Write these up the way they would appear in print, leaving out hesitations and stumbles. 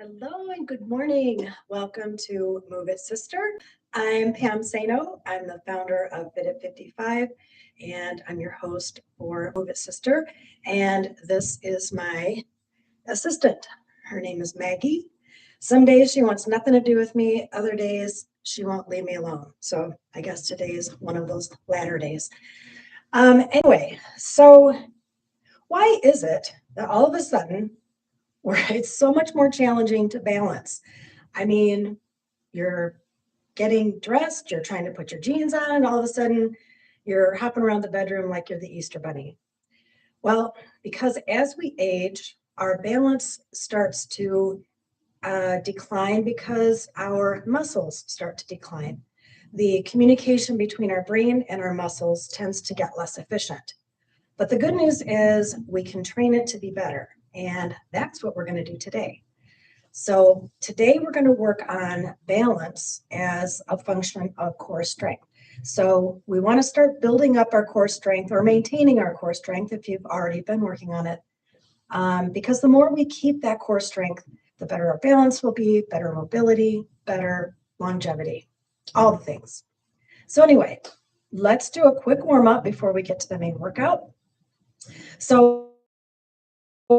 Hello and good morning. Welcome to Move It Sister. I'm Pam Sano. I'm the founder of Fit at 55 and I'm your host for Move It Sister. And this is my assistant. Her name is Maggie. Some days she wants nothing to do with me, other days she won't leave me alone. So I guess today is one of those latter days. Anyway, so why is it that all of a sudden where it's so much more challenging to balance? I mean, you're getting dressed, you're trying to put your jeans on, and all of a sudden you're hopping around the bedroom like you're the Easter Bunny. Well, because as we age, our balance starts to decline because our muscles start to decline. The communication between our brain and our muscles tends to get less efficient. But the good news is we can train it to be better. And that's what we're going to do today. So today we're going to work on balance as a function of core strength. So we want to start building up our core strength or maintaining our core strength if you've already been working on it. Because the more we keep that core strength, the better our balance will be, better mobility, better longevity, all the things. So anyway, let's do a quick warm up before we get to the main workout. So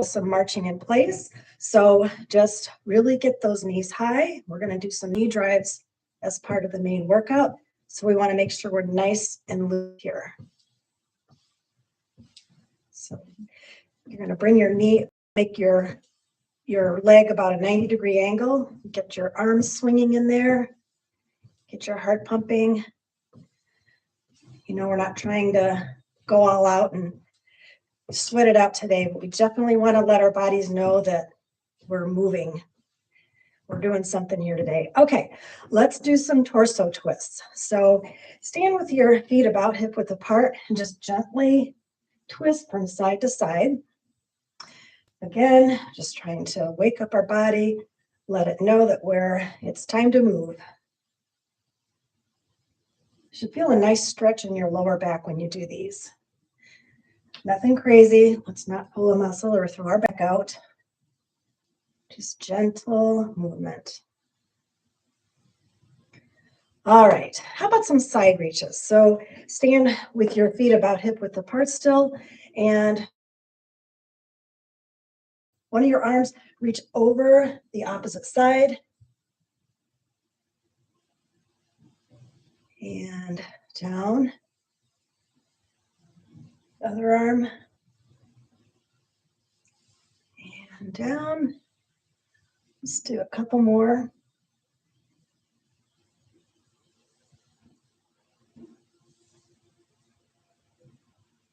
some marching in place. So just really get those knees high. We're going to do some knee drives as part of the main workout. So we want to make sure we're nice and loose here. So you're going to bring your knee, make your leg about a 90-degree angle. Get your arms swinging in there. Get your heart pumping. You know, we're not trying to go all out and sweat it out today, but we definitely want to let our bodies know that we're moving. We're doing something here today. Okay, let's do some torso twists. So stand with your feet about hip width apart and just gently twist from side to side. Again, just trying to wake up our body, let it know that it's time to move. You should feel a nice stretch in your lower back when you do these. Nothing crazy. Let's not pull a muscle or throw our back out. Just gentle movement. All right, how about some side reaches? So stand with your feet about hip width apart still, and one of your arms reach over the opposite side. And down. Other arm. And down. Let's do a couple more.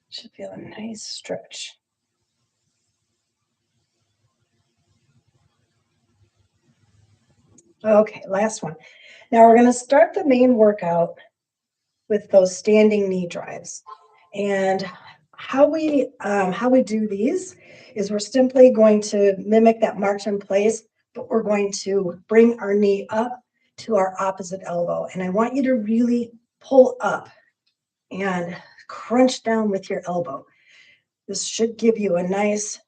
Should feel a nice stretch. Okay, last one. Now we're going to start the main workout with those standing knee drives. And how we do these is we're simply going to mimic that march in place, but we're going to bring our knee up to our opposite elbow. And I want you to really pull up and crunch down with your elbow. This should give you a nice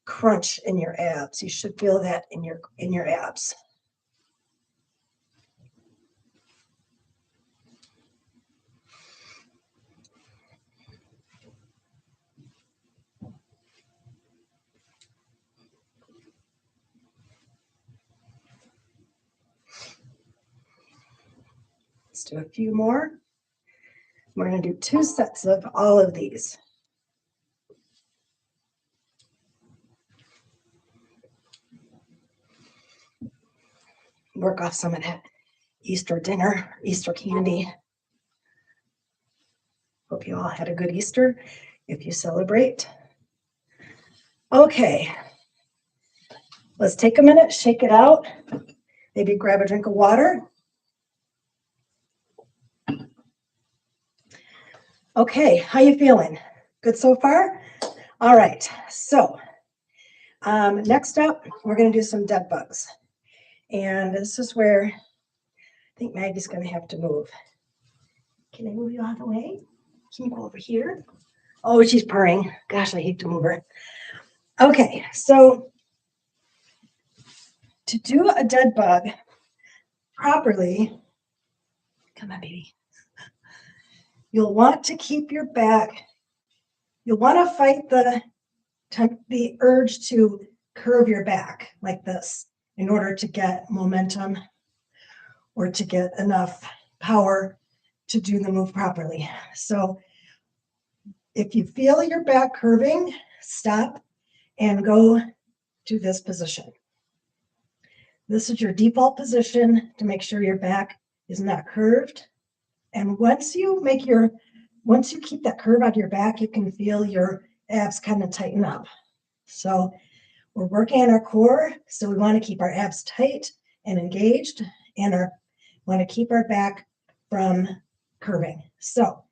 crunch in your abs. You should feel that in your abs. Let's do a few more. We're going to do 2 sets of all of these. Work off some of that Easter dinner, Easter candy. Hope you all had a good Easter if you celebrate. Okay, let's take a minute, shake it out. Maybe grab a drink of water. Okay, how you feeling? Good so far? All right, so next up, we're going to do some dead bugs. And this is where I think Maggie's going to have to move. Can I move you out of the way? Can you go over here? Oh, she's purring. Gosh, I hate to move her. Okay, so To do a dead bug properly, come on, baby, you'll want to keep your back. You'll want to fight the urge to curve your back like this in order to get momentum or to get enough power to do the move properly. So if you feel your back curving, stop and go to this position. This is your default position to make sure your back is not curved. And once you keep that curve out of your back, you can feel your abs kind of tighten up. So we're working on our core, so we want to keep our abs tight and engaged, and want to keep our back from curving. So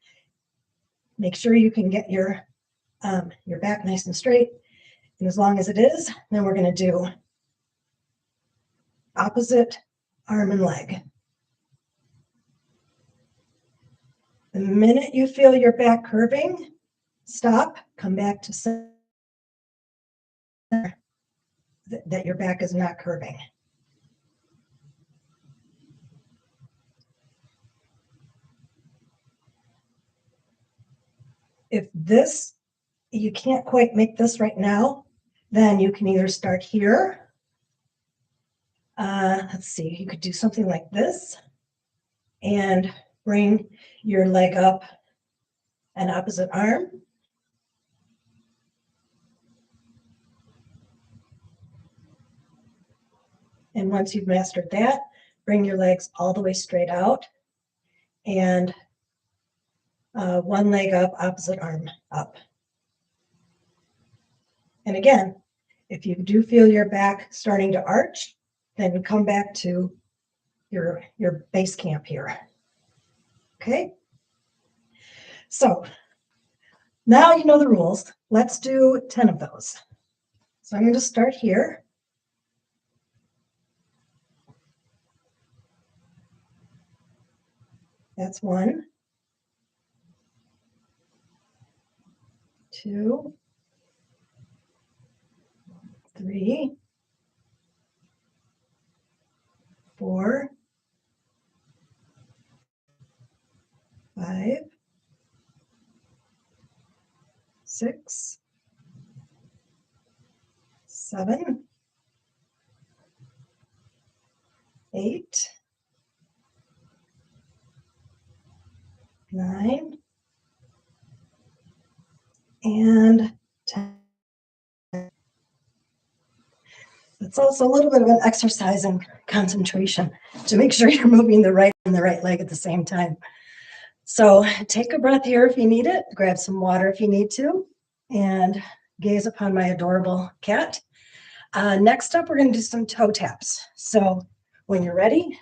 make sure you can get your back nice and straight. And as long as it is, then we're going to do opposite arm and leg. The minute you feel your back curving, stop, come back to center, that your back is not curving. If you can't quite make this right now, then you can either start here. Let's see, you could do something like this and bring your leg up an opposite arm. And once you've mastered that, bring your legs all the way straight out and one leg up, opposite arm up. And again, if you do feel your back starting to arch, then come back to your base camp here. Okay? So now you know the rules. Let's do 10 of those. So I'm going to start here. That's 1, 2, 3, 4, 5, 6, 7, 8, 9, and 10. It's also a little bit of an exercise in concentration to make sure you're moving the right and the right leg at the same time. So take a breath here if you need it, grab some water if you need to, and gaze upon my adorable cat. Next up, we're going to do some toe taps. So when you're ready,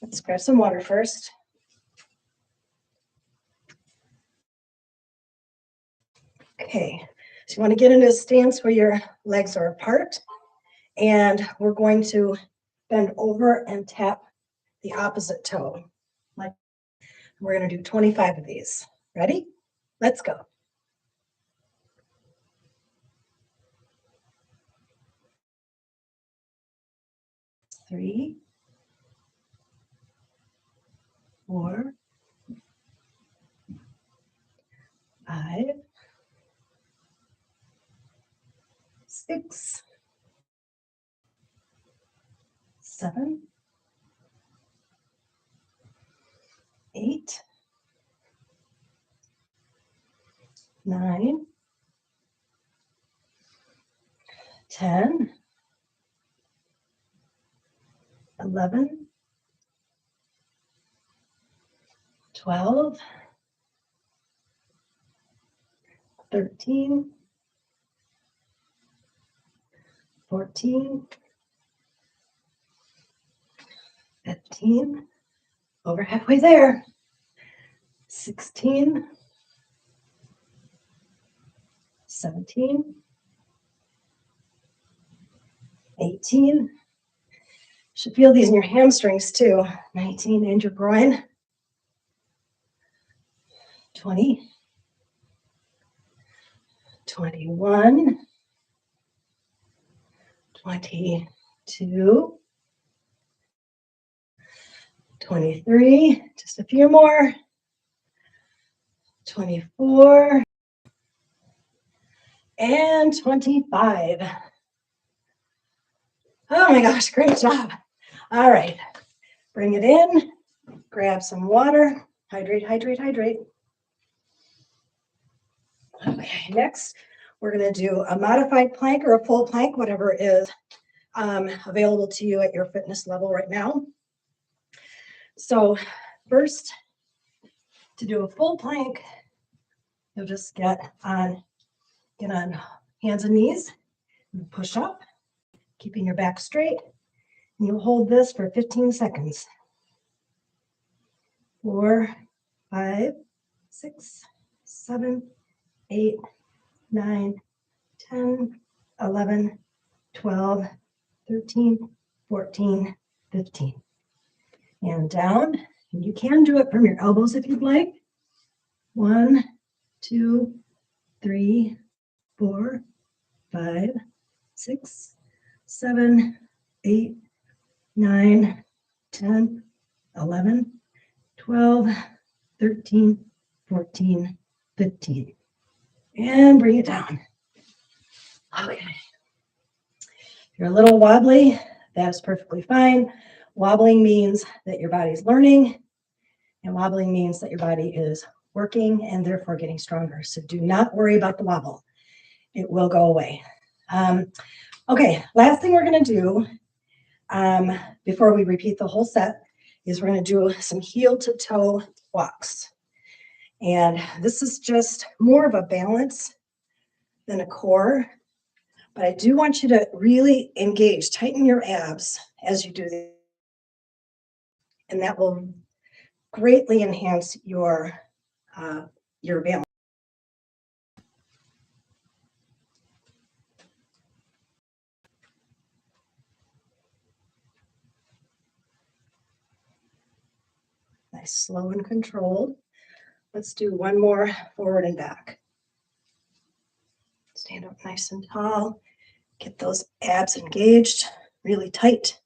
let's grab some water first. Okay, so you want to get into a stance where your legs are apart, and we're going to bend over and tap the opposite toe. Like we're going to do 25 of these. Ready? Let's go. 3, 4, 5, 6, 7, 8, 9, 10, 11, 12, 13, 14, 15, over halfway there, 16, 17, 18, should feel these in your hamstrings too, 19 and your groin, 20, 21, 22, 2, 23, just a few more, 24, and 25. Oh my gosh, great job. All right, bring it in, grab some water, hydrate, hydrate, hydrate. Okay, next we're going to do a modified plank or a full plank, whatever is available to you at your fitness level right now. So first, to do a full plank, you'll just get on hands and knees, and push up, keeping your back straight. And you'll hold this for 15 seconds. 4, 5, 6, 7, 8, 9, 10, 11, 12, 13, 14, 15. And down. And you can do it from your elbows if you'd like. 1, 2, 3, 4, 5, 6, 7, 8, 9, 10, 11, 12, 13, 14, 15. And bring it down. Okay. If you're a little wobbly, that's perfectly fine. Wobbling means that your body's learning, and wobbling means that your body is working and therefore getting stronger. So do not worry about the wobble. It will go away. Okay, last thing we're going to do before we repeat the whole set is we're going to do some heel to toe walks. And this is just more of a balance than a core, but I do want you to really engage, tighten your abs as you do this, and that will greatly enhance your balance. Nice, slow and controlled. Let's do one more forward and back. Stand up nice and tall. Get those abs engaged, really tight.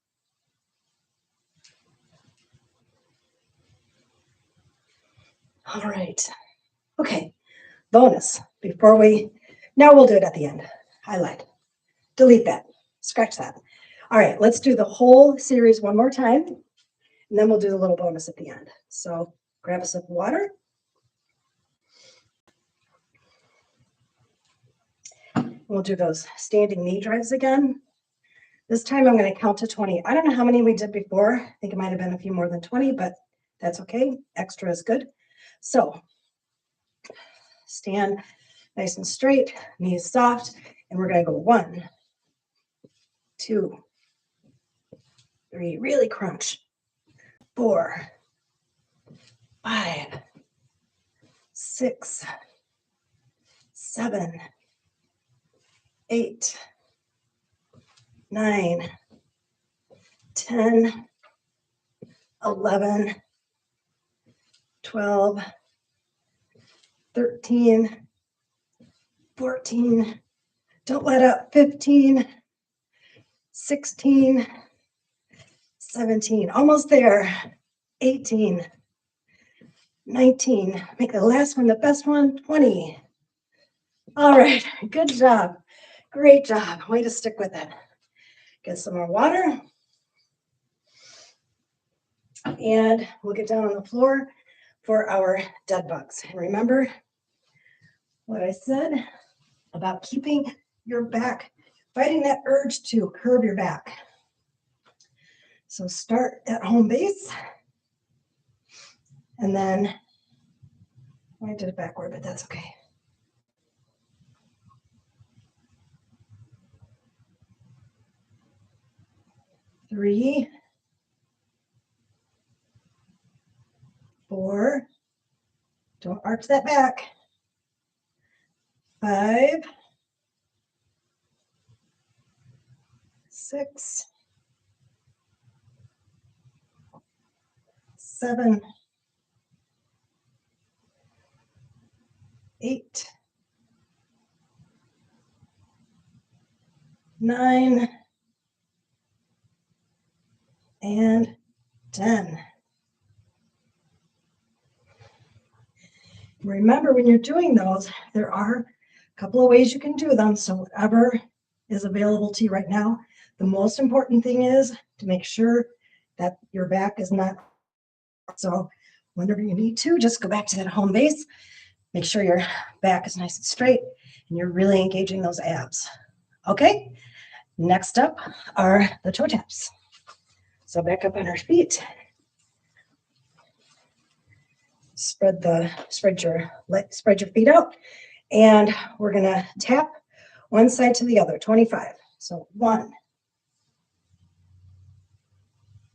All right. Okay. Bonus. Now we'll do it at the end. Highlight. Delete that. Scratch that. All right. Let's do the whole series one more time, and then we'll do the little bonus at the end. So grab a sip of water. We'll do those standing knee drives again. This time I'm going to count to 20. I don't know how many we did before. I think it might have been a few more than 20, but that's okay. Extra is good. So stand nice and straight, knees soft, and we're going to go 1, 2, 3, really crunch. 4, 5, 6, 7, 8, 9, 10, 11, 12, 13, 14, don't let up, 15, 16, 17, almost there, 18, 19, make the last one the best one, 20. All right, good job. Great job. Way to stick with it. Get some more water. And we'll get down on the floor for our dead bugs. And remember what I said about keeping your back, fighting that urge to curve your back. So start at home base. And then I did it backward, but that's okay. Three, 4, don't arch that back. 5, 6, 7, 8, 9, and 10. Remember, when you're doing those, there are a couple of ways you can do them. So whatever is available to you right now, the most important thing is to make sure that your back is not. So whenever you need to, just go back to that home base. Make sure your back is nice and straight and you're really engaging those abs. Okay, next up are the toe taps. So back up on our feet. Spread your feet out, and we're gonna tap one side to the other, 25. So 1,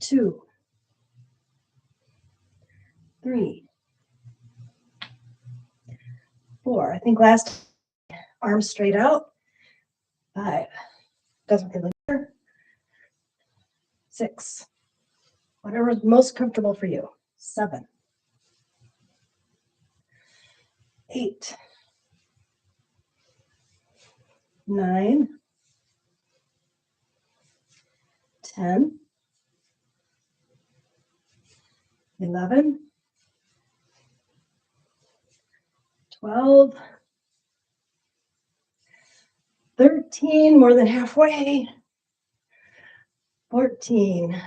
2, 3, 4. I think last arms straight out. 5. Doesn't really matter. 6. Whatever is most comfortable for you. 7. 8. 9. 10. 11. 12. 13, more than halfway. 14.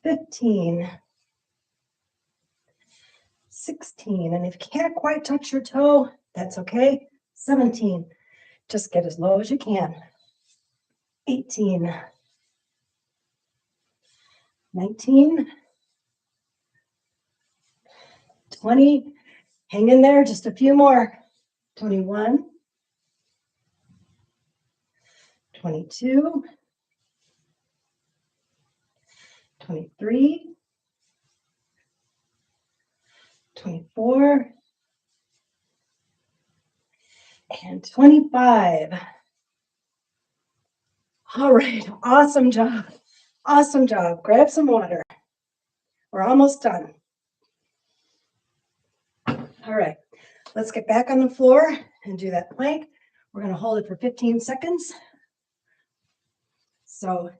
15. 16. And if you can't quite touch your toe, that's okay. 17. Just get as low as you can. 18. 19. 20. Hang in there, just a few more. 21. 22. 23. 24. And 25. All right, awesome job. Awesome job. Grab some water. We're almost done. All right, let's get back on the floor and do that plank. We're going to hold it for 15 seconds. So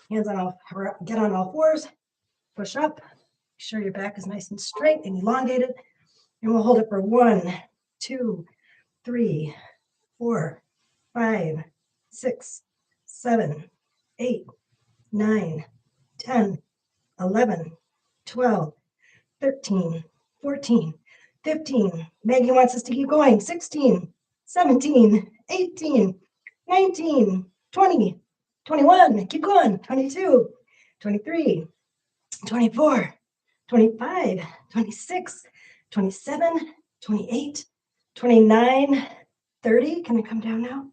hands on all, get on all fours, push up, make sure your back is nice and straight and elongated. And we'll hold it for 1, 2, 3, 4, 5, 6, 7, 8, 9, 10, 11, 12, 13, 14, 15. Maggie wants us to keep going. 16, 17, 18, 19, 20, 21. Keep going. 22, 23, 24, 25, 26, 27, 28, 29, 30. Can I come down now?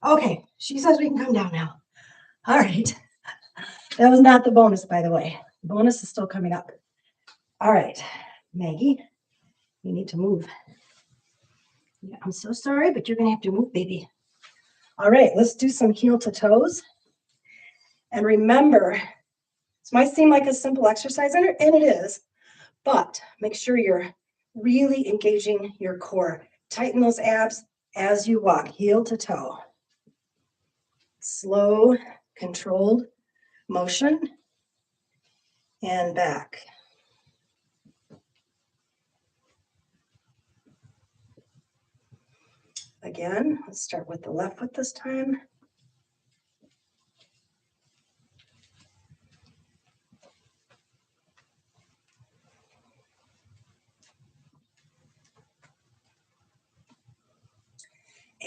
Okay, she says we can come down now. All right. That was not the bonus, by the way. The bonus is still coming up. All right, Maggie, you need to move. Yeah, I'm so sorry, but you're going to have to move, baby. All right, let's do some heel to toes. And remember, this might seem like a simple exercise, and it is, but make sure you're really engaging your core. Tighten those abs as you walk, heel to toe. Slow, controlled motion, and back. Again, let's start with the left foot this time.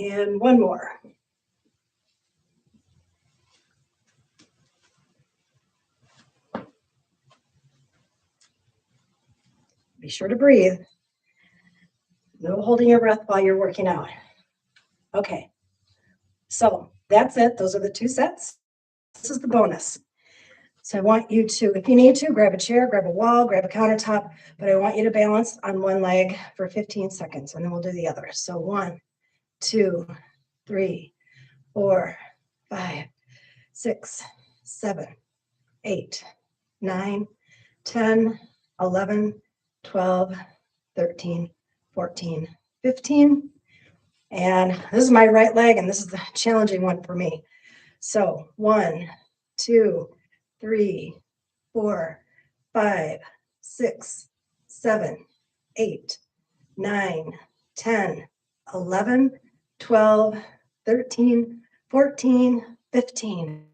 And one more. Be sure to breathe. No holding your breath while you're working out. Okay, so that's it. Those are the 2 sets. This is the bonus. So I want you to, if you need to, grab a chair, grab a wall, grab a countertop, but I want you to balance on one leg for 15 seconds, and then we'll do the other. So 1, 2, 3, 4, 5, 6, 7, 8, 9, 10, 11, 12, 13, 14, 15. And this is my right leg, and this is the challenging one for me. So 1, 2, 3, 4, 5, 6, 7, 8, 9, 10, 11, 12, 13, 14, 15.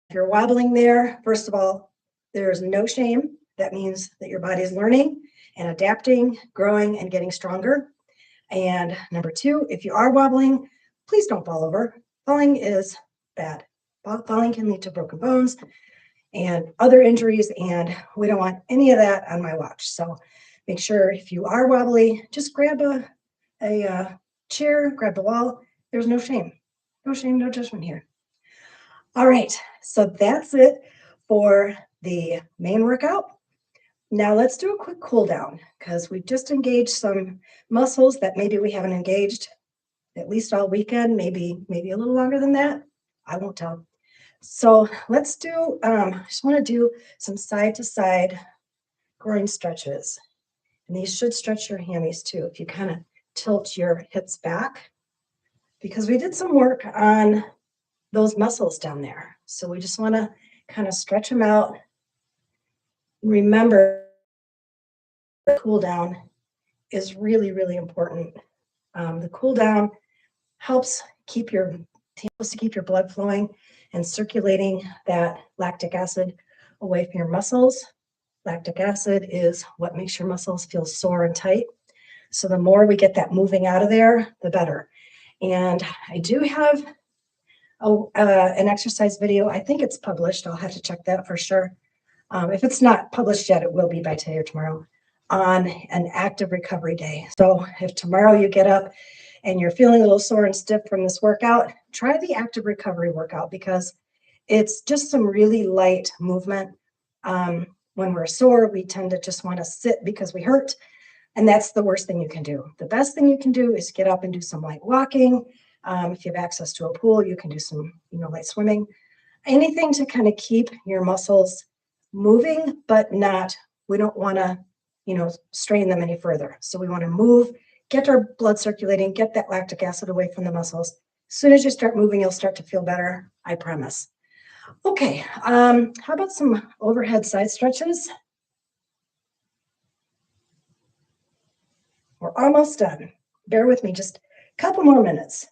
If you're wobbling there, first of all, there's no shame. That means that your body is learning and adapting, growing, and getting stronger. And number two, if you are wobbling, please don't fall over. Falling is bad. Falling can lead to broken bones and other injuries, and we don't want any of that on my watch. So make sure if you are wobbly, just grab a chair, grab the wall. There's no shame. No shame, no judgment here. All right, so that's it for the main workout. Now let's do a quick cool down because we just engaged some muscles that maybe we haven't engaged at least all weekend, maybe a little longer than that. I won't tell. So let's do, I just want to do some side to side groin stretches. And these should stretch your hammies too if you kind of tilt your hips back, because we did some work on those muscles down there. So we just want to kind of stretch them out. Remember, cool down is really, really important. The cool down helps keep your blood flowing and circulating that lactic acid away from your muscles. Lactic acid is what makes your muscles feel sore and tight. So the more we get that moving out of there, the better. And I do have an exercise video. I think it's published. I'll have to check that for sure. If it's not published yet, it will be by today or tomorrow, on an active recovery day. So if tomorrow you get up and you're feeling a little sore and stiff from this workout, try the active recovery workout, because it's just some really light movement. When we're sore, we tend to just want to sit because we hurt. And that's the worst thing you can do. The best thing you can do is get up and do some light walking. If you have access to a pool, you can do some, light swimming. Anything to kind of keep your muscles moving, but we don't want to, strain them any further. So we want to move, get our blood circulating, get that lactic acid away from the muscles. As soon as you start moving, you'll start to feel better, I promise. Okay, how about some overhead side stretches? We're almost done. Bear with me just a couple more minutes.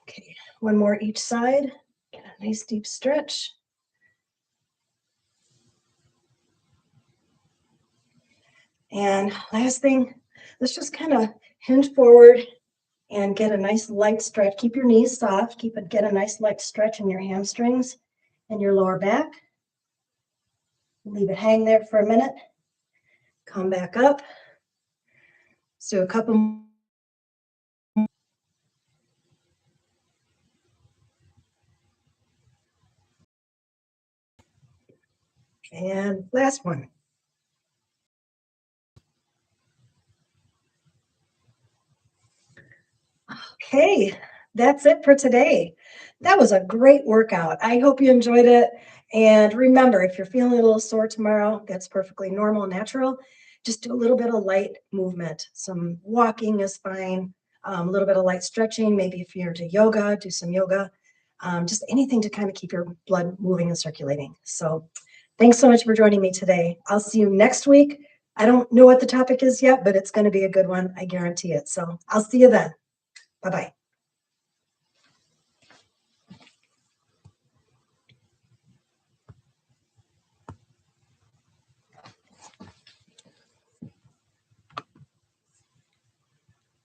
Okay, one more each side. Get a nice deep stretch. And last thing, let's just kind of hinge forward and get a nice light stretch. Keep your knees soft. Get a nice light stretch in your hamstrings and your lower back. Leave it hang there for a minute. Come back up. So a couple. And last one. Okay, that's it for today. That was a great workout. I hope you enjoyed it. And remember, if you're feeling a little sore tomorrow, that's perfectly normal, natural. Just do a little bit of light movement. Some walking is fine. A little bit of light stretching. Maybe if you're into yoga, do some yoga. Just anything to kind of keep your blood moving and circulating. So thanks so much for joining me today. I'll see you next week. I don't know what the topic is yet, but it's going to be a good one. I guarantee it. So I'll see you then. Bye-bye.